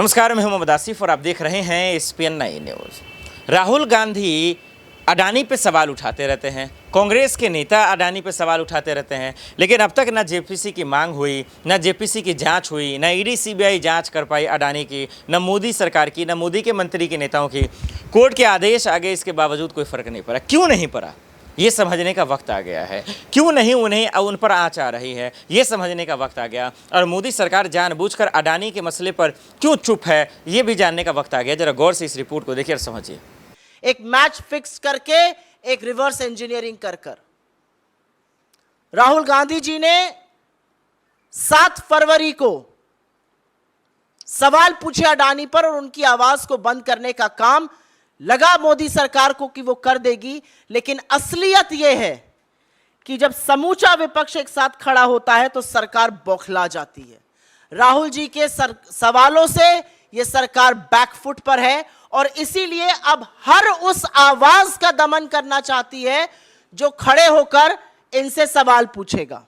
नमस्कार, मैं हूं मोहम्मद आसिफ और आप देख रहे हैं SPN 9 न्यूज़। राहुल गांधी अडानी पे सवाल उठाते रहते हैं, कांग्रेस के नेता अडानी पे सवाल उठाते रहते हैं, लेकिन अब तक ना जेपीसी की मांग हुई, ना जेपीसी की जांच हुई, ना ईडी सीबीआई जांच कर पाई अडानी की, ना मोदी सरकार की, ना मोदी के मंत्री के नेताओं की। कोर्ट के आदेश आ गए, इसके बावजूद कोई फर्क नहीं पड़ा। क्यों नहीं पड़ा, ये समझने का वक्त आ गया है। क्यों नहीं उन्हें उन पर आँच आ रही है, ये समझने का वक्त आ गया। और मोदी सरकार जानबूझकर अडानी के मसले पर क्यों चुप है, ये भी जानने का वक्त आ गया। जरा गौर से इस रिपोर्ट को देखिए और समझिए। एक मैच फिक्स करके एक रिवर्स इंजीनियरिंग कर राहुल गांधी जी ने 7 फरवरी को सवाल पूछे अडानी पर और उनकी आवाज को बंद करने का काम लगा मोदी सरकार को कि वो कर देगी। लेकिन असलियत यह है कि जब समूचा विपक्ष एक साथ खड़ा होता है तो सरकार बौखला जाती है। राहुल जी के सवालों से यह सरकार बैकफुट पर है और इसीलिए अब हर उस आवाज का दमन करना चाहती है जो खड़े होकर इनसे सवाल पूछेगा।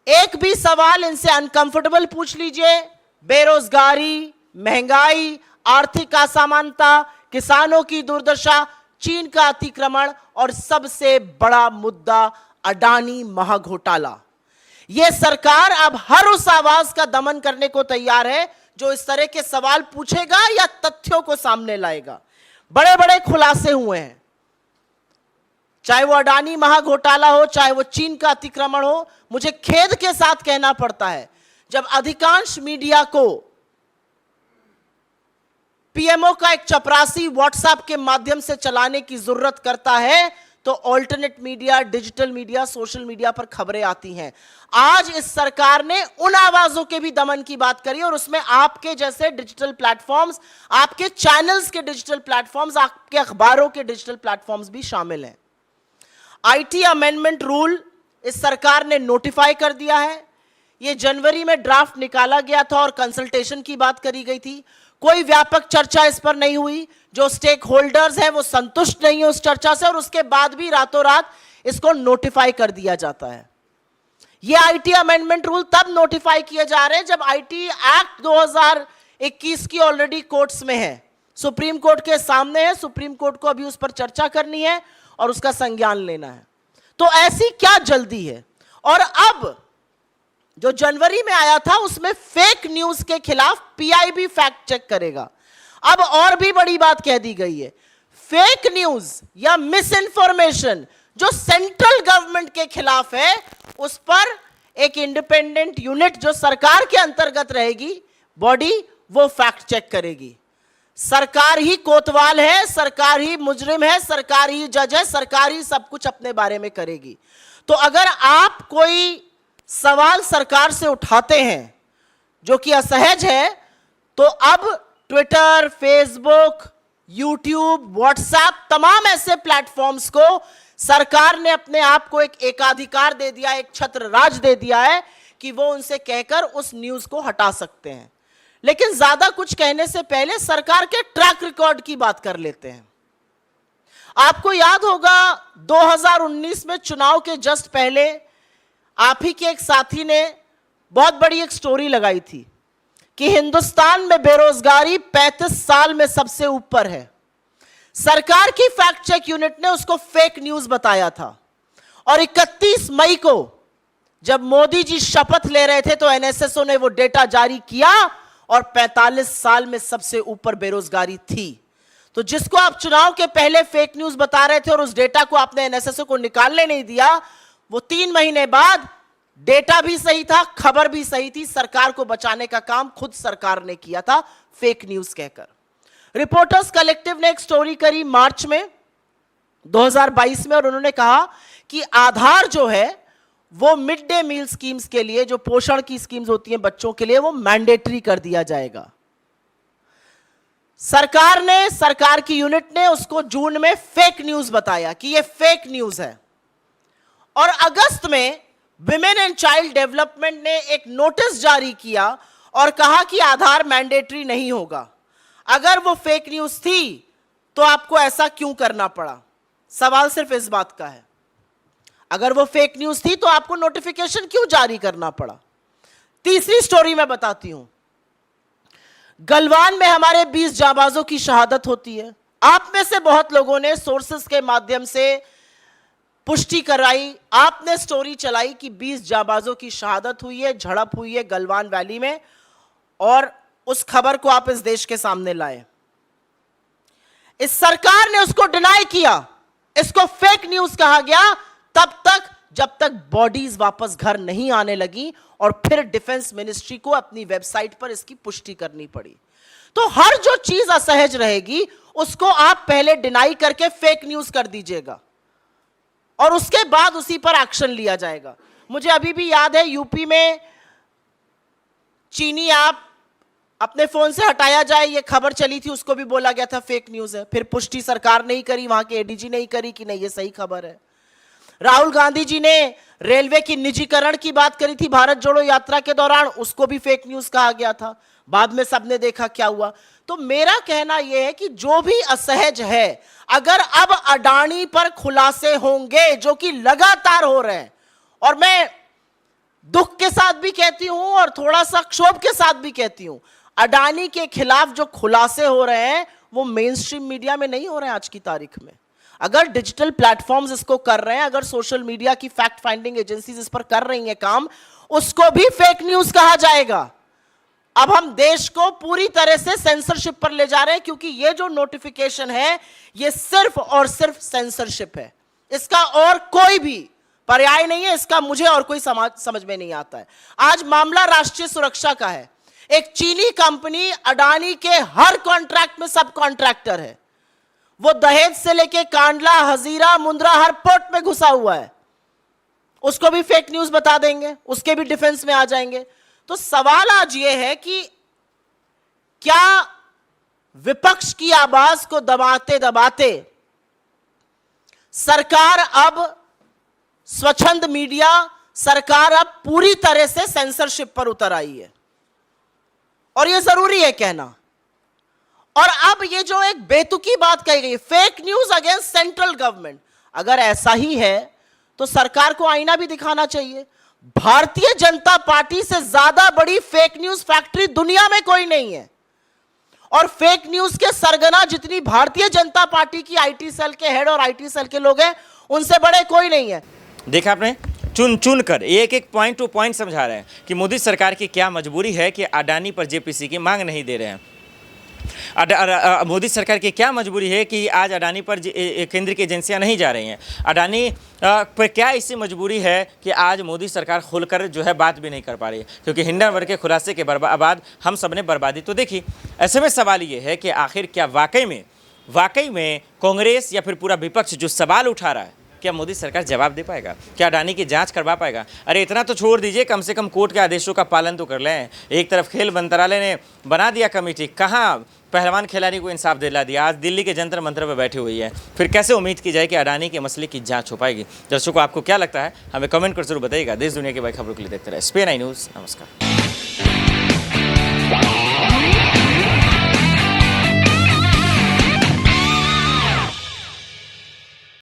एक भी सवाल इनसे अनकंफर्टेबल पूछ लीजिए, बेरोजगारी, महंगाई, आर्थिक असमानता, किसानों की दुर्दशा, चीन का अतिक्रमण और सबसे बड़ा मुद्दा अडानी महाघोटाला। यह सरकार अब हर उस आवाज का दमन करने को तैयार है जो इस तरह के सवाल पूछेगा या तथ्यों को सामने लाएगा। बड़े बड़े खुलासे हुए हैं, चाहे वो अडानी महाघोटाला हो, चाहे वो चीन का अतिक्रमण हो। मुझे खेद के साथ कहना पड़ता है, जब अधिकांश मीडिया को पीएमओ का एक चपरासी व्हाट्सएप के माध्यम से चलाने की जरूरत करता है तो alternate media, digital media, social media पर खबरें आती हैं। आज इस सरकार ने उन आवाजों के भी दमन की बात करी और उसमें आपके जैसे डिजिटल प्लेटफॉर्म्स, आपके चैनल्स के डिजिटल प्लेटफॉर्म्स, आपके अखबारों के डिजिटल प्लेटफॉर्म्स भी शामिल हैं। आईटी अमेंडमेंट रूल इस सरकार ने नोटिफाई कर दिया है। यह जनवरी में ड्राफ्ट निकाला गया था और कंसल्टेशन की बात करी गई थी। कोई व्यापक चर्चा इस पर नहीं हुई। जो स्टेक होल्डर्स हैं वो संतुष्ट नहीं है उस चर्चा से और उसके बाद भी रातों रात इसको नोटिफाई कर दिया जाता है। ये आईटी अमेंडमेंट रूल तब नोटिफाई किए जा रहे हैं जब आईटी एक्ट 2021 की ऑलरेडी कोर्ट्स में है, सुप्रीम कोर्ट के सामने है। सुप्रीम कोर्ट को अभी उस पर चर्चा करनी है और उसका संज्ञान लेना है। तो ऐसी क्या जल्दी है? और अब जो जनवरी में आया था उसमें फेक न्यूज के खिलाफ पीआईबी फैक्ट चेक करेगा। अब और भी बड़ी बात कह दी गई है, फेक न्यूज या मिस इंफॉर्मेशन जो सेंट्रल गवर्नमेंट के खिलाफ है उस पर एक इंडिपेंडेंट यूनिट जो सरकार के अंतर्गत रहेगी बॉडी, वो फैक्ट चेक करेगी। सरकार ही कोतवाल है, सरकार ही मुजरिम है, सरकार ही जज है, सरकार ही सब कुछ अपने बारे में करेगी। तो अगर आप कोई सवाल सरकार से उठाते हैं जो कि असहज है तो अब ट्विटर, फेसबुक, यूट्यूब, व्हाट्सएप, तमाम ऐसे प्लेटफॉर्म्स को सरकार ने अपने आप को एक एकाधिकार दे दिया, एक छत्र राज दे दिया है कि वो उनसे कहकर उस न्यूज को हटा सकते हैं। लेकिन ज्यादा कुछ कहने से पहले सरकार के ट्रैक रिकॉर्ड की बात कर लेते हैं। आपको याद होगा 2019 में चुनाव के जस्ट पहले आप ही के एक साथी ने बहुत बड़ी एक स्टोरी लगाई थी कि हिंदुस्तान में बेरोजगारी 35 साल में सबसे ऊपर है। सरकार की फैक्ट चेक यूनिट ने उसको फेक न्यूज बताया था और 31 मई को जब मोदी जी शपथ ले रहे थे तो एनएसएसओ ने वो डेटा जारी किया और 45 साल में सबसे ऊपर बेरोजगारी थी। तो जिसको आप चुनाव के पहले फेक न्यूज बता रहे थे और उस डेटा को आपने एनएसएसओ को निकालने नहीं दिया, वो 3 महीने बाद डेटा भी सही था, खबर भी सही थी। सरकार को बचाने का काम खुद सरकार ने किया था फेक न्यूज कहकर। रिपोर्टर्स कलेक्टिव ने एक स्टोरी करी मार्च में 2022 में और उन्होंने कहा कि आधार जो है वो मिड डे मील स्कीम्स के लिए, जो पोषण की स्कीम्स होती हैं बच्चों के लिए, वो मैंडेटरी कर दिया जाएगा। सरकार की यूनिट ने उसको जून में फेक न्यूज बताया कि ये फेक न्यूज है और अगस्त में विमेन एंड चाइल्ड डेवलपमेंट ने एक नोटिस जारी किया और कहा कि आधार मैंडेटरी नहीं होगा। अगर वो फेक न्यूज थी तो आपको ऐसा क्यों करना पड़ा? सवाल सिर्फ इस बात का है, अगर वो फेक न्यूज थी तो आपको नोटिफिकेशन क्यों जारी करना पड़ा? तीसरी स्टोरी मैं बताती हूं। गलवान में हमारे 20 जाबाजों की शहादत होती है। आप में से बहुत लोगों ने सोर्सेस के माध्यम से पुष्टि कराई, आपने स्टोरी चलाई कि 20 जाबाजों की शहादत हुई है, झड़प हुई है गलवान वैली में, और उस खबर को आप इस देश के सामने लाए। इस सरकार ने उसको डिनाई किया, इसको फेक न्यूज कहा गया तब तक जब तक बॉडीज वापस घर नहीं आने लगी, और फिर डिफेंस मिनिस्ट्री को अपनी वेबसाइट पर इसकी पुष्टि करनी पड़ी। तो हर जो चीज असहज रहेगी उसको आप पहले डिनाई करके फेक न्यूज कर दीजिएगा और उसके बाद उसी पर एक्शन लिया जाएगा। मुझे अभी भी याद है यूपी में चीनी ऐप अपने फोन से हटाया जाए, ये खबर चली थी, उसको भी बोला गया था फेक न्यूज है। फिर पुष्टि सरकार नहीं करी, वहां के एडीजी नहीं करी कि नहीं ये सही खबर है। राहुल गांधी जी ने रेलवे की निजीकरण की बात करी थी भारत जोड़ो यात्रा के दौरान, उसको भी फेक न्यूज कहा गया था। बाद में सबने देखा क्या हुआ। तो मेरा कहना यह है कि जो भी असहज है, अगर अब अडानी पर खुलासे होंगे जो कि लगातार हो रहे हैं, और मैं दुख के साथ भी कहती हूं और थोड़ा सा क्षोभ के साथ भी कहती हूं, अडानी के खिलाफ जो खुलासे हो रहे हैं वो मेन स्ट्रीम मीडिया में नहीं हो रहे हैं आज की तारीख में। अगर डिजिटल प्लेटफॉर्म्स इसको कर रहे हैं, अगर सोशल मीडिया की फैक्ट फाइंडिंग एजेंसीज इस पर कर रही हैं काम, उसको भी फेक न्यूज कहा जाएगा। अब हम देश को पूरी तरह से सेंसरशिप पर ले जा रहे हैं, क्योंकि ये जो नोटिफिकेशन है ये सिर्फ और सिर्फ सेंसरशिप है, इसका और कोई भी पर्याय नहीं है। इसका मुझे और कोई समझ में नहीं आता है। आज मामला राष्ट्रीय सुरक्षा का है। एक चीनी कंपनी अडानी के हर कॉन्ट्रैक्ट में सब कॉन्ट्रैक्टर है। वो दहेज से लेके कांडला, हजीरा, मुंद्रा हर पोर्ट में घुसा हुआ है। उसको भी फेक न्यूज बता देंगे, उसके भी डिफेंस में आ जाएंगे। तो सवाल आज ये है कि क्या विपक्ष की आवाज को दबाते दबाते सरकार अब स्वच्छंद मीडिया, सरकार अब पूरी तरह से सेंसरशिप पर उतर आई है, और यह जरूरी है कहना। और अब ये जो एक बेतुकी बात कही गई, fake news against central government, अगर ऐसा ही है तो सरकार को आईना भी दिखाना चाहिए। भारतीय जनता पार्टी से ज्यादा बड़ी फेक न्यूज फैक्ट्री दुनिया में कोई नहीं है, और फेक न्यूज के सरगना जितनी भारतीय जनता पार्टी की आईटी सेल के हेड और आईटी सेल के लोग हैं, उनसे बड़े कोई नहीं है। देखा आपने, चुन चुन कर एक एक पॉइंट टू पॉइंट समझा रहे हैं कि मोदी सरकार की क्या मजबूरी है कि अडानी पर जेपीसी की मांग नहीं दे रहे हैं। मोदी सरकार की क्या मजबूरी है कि आज अडानी पर केंद्र की एजेंसियां नहीं जा रही हैं। अडानी पर क्या ऐसी मजबूरी है कि आज मोदी सरकार खुलकर जो है बात भी नहीं कर पा रही है, क्योंकि हिंडनबर्ग के खुलासे के बाद हम सब ने बर्बादी तो देखी। ऐसे में सवाल ये है कि आखिर क्या वाकई में कांग्रेस या फिर पूरा विपक्ष जो सवाल उठा रहा है, क्या मोदी सरकार जवाब दे पाएगा? क्या अडानी की जांच करवा पाएगा? अरे इतना तो छोड़ दीजिए, कम से कम कोर्ट के आदेशों का पालन तो कर लें। एक तरफ खेल मंत्रालय ने बना दिया कमेटी, कहाँ पहलवान खिलाड़ी को इंसाफ दिला दिया, आज दिल्ली के जंतर मंतर पर बैठी हुई है। फिर कैसे उम्मीद की जाए कि अडानी के मसले की जांच हो पाएगी? दर्शकों, आपको क्या लगता है हमें कमेंट कर जरूर बताइएगा। देश दुनिया की बड़ी खबरों के लिए देखते रहे SPN न्यूज़। नमस्कार।